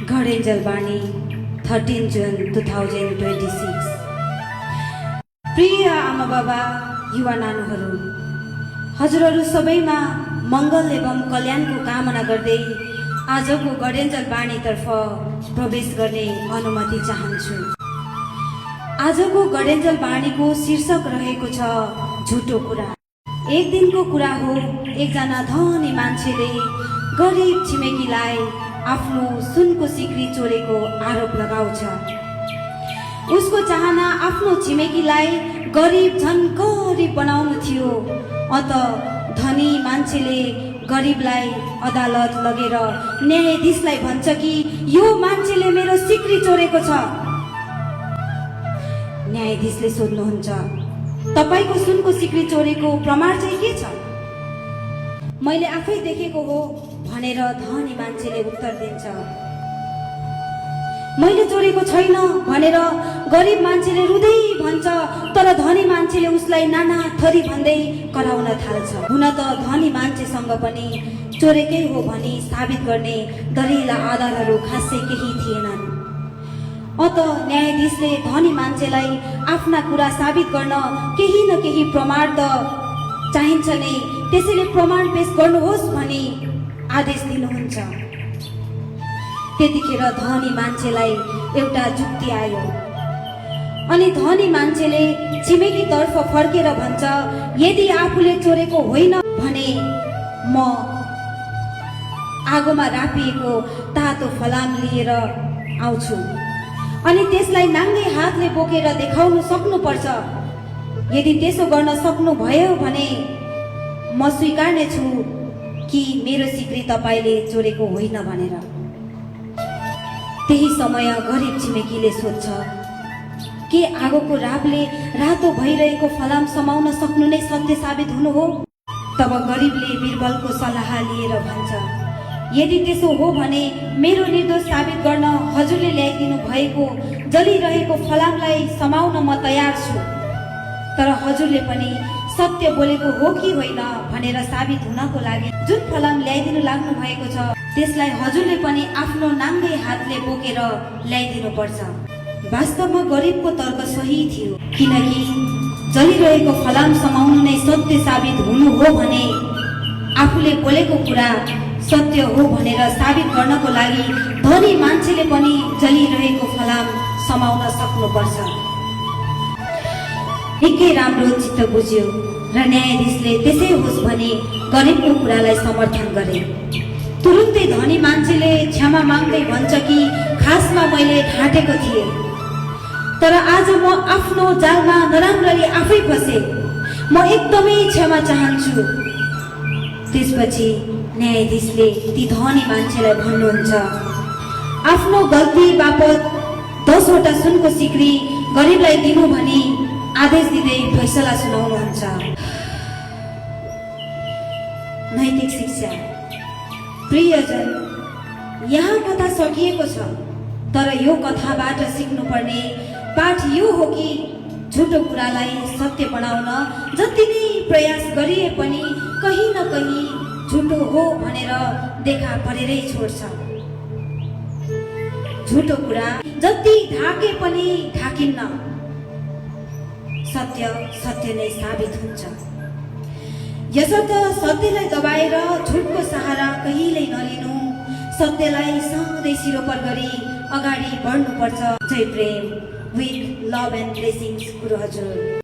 घडेन्जल बानी 13 जुन 2026। प्रिय आमा बाबा, युवा नानुहरू, हजुरहरू सबैमा मङ्गल एवं कल्याणको कामना गर्दै आजको घडेन्जल बानीतर्फ प्रवेश गर्ने अनुमति चाहन्छु। आजको घडेन्जल बानीको शीर्षक रहेको छ झुटो कुरा। एक दिनको कुरा हो, एकजना धनी मान्छेले गरिब छिमेकीलाई आफ्नो सुनको सिक्री चोरेको आरोप लगाउँछ। उसको चाहना आफ्नो छिमेकीलाई गरिब झन् गरिब बनाउनु थियो। अत धनी मान्छेले गरिबलाई अदालत लगेर न्यायाधीशलाई भन्छ कि यो मान्छेले मेरो सिक्री चोरेको छ। न्यायाधीशले सोध्नुहुन्छ, तपाईको सुनको सिक्री चोरेको प्रमाण चाहिँ के छ? मैले आफै देखेको हो भनेर धनी मान्छेले उत्तर दिन्छ। मैले चोरेको छैन भनेर गरिब मान्छेले रुँदै भन्छ, तर धनी मान्छेले उसलाई नाना थरी भन्दै कराउन थाल्छ। हुन त धनी मान्छेसँग पनि चोरेकै हो भनी साबित गर्ने दलिला आधारहरू खासै केही थिएनन्। अत न्यायाधीशले धनी मान्छेलाई आफ्ना कुरा साबित गर्न केही न केही प्रमाण त चाहिन्छ नै, त्यसैले प्रमाण पेश गर्नुहोस् भनी आदेश दिनुहुन्छ। त्यतिखेर धनी मान्छेलाई एउटा जुक्ति आयो अनि धनी मान्छेले छिमेकीतर्फ फर्केर भन्छ, यदि आफूले चोरेको होइन भने म आगोमा रापिएको तातो फलाम लिएर आउँछु अनि त्यसलाई नाङ्गे हातले बोकेर देखाउनु सक्नुपर्छ। यदि त्यसो गर्न सक्नु भयो भने म स्वीकार्ने छु कि मेरो सिक्री तपाईले चोरेको होइन भनेर। त्यही समय गरिब छिमेकीले सोध्छ, के आगोको रापले रातो भइरहेको फलाम समाउन सक्नु नै सत्य साबित हुनु हो? तब गरिबले बिरबलको सल्लाह लिएर भन्छ, यदि त्यसो हो भने मेरो निर्दोष साबित गर्न हजुरले ल्याइदिनु भएको जलिरहेको फलामलाई समाउन म तयार छु। तर हजुरले पनि सत्य बोलेको हो कि होइन भनेर साबित हुनको लागि जुन फलाम ल्याइदिनु लाग्नु भएको छ त्यसलाई हजुरले पनि आफ्नो नाङ्गै हातले बोकेर ल्याइदिनु पर्छ। वास्तवमा गरिबको तर्क सही थियो, किनकि जलिरहेको फलाम समाउनु नै सत्य साबित हुनु हो भने आफूले बोलेको कुरा सत्य हो भनेर साबित गर्नको लागि धनी मान्छेले पनि जलिरहेको फलाम समाउन सक्नुपर्छ। निकै राम्रो चित्त बुझ्यो र न्यायाधीशले त्यसै होस् भने गरिबको कुरालाई समर्थन गरे। तुरुन्तै धनी मान्छेले क्षमा माग्दै भन्छ कि खासमा मैले ढाँटेको थिएँ, तर आज म आफ्नो जालमा नराम्ररी आफै फसे। म एकदमै क्षमा चाहन्छु। त्यसपछि न्यायाधीशले ती धनी मान्छेलाई भन्नुहुन्छ, आफ्नो गल्ती बापत 10 वटा सुनको सिक्री गरिबलाई दिनु भनी आदेश दिँदै फैसला सुनाउनुहुन्छ। नैतिक शिक्षा। प्रियजन, यहाँ कथा सकिएको छ, तर यो कथाबाट सिक्नुपर्ने पाठ यो हो कि झुटो कुरालाई सत्य बनाउन जति नै प्रयास गरिए पनि कहीँ न कहीँ झुटो हो भनेर देखा परेरै छोड्छ। झुटो कुरा जति ढाके पनि ढाकिन्न, सत्य सत्य नै साबित हुन्छ। यसर्थ सत्यलाई दबाएर झुटको सहारा कहिल्यै नलिनु, सत्यलाई सधैँ सिरोपर गरी अगाडि बढ्नुपर्छ। जय प्रेम, विथ लभ एन्ड ब्लेसिङ्स गुरु हजुर।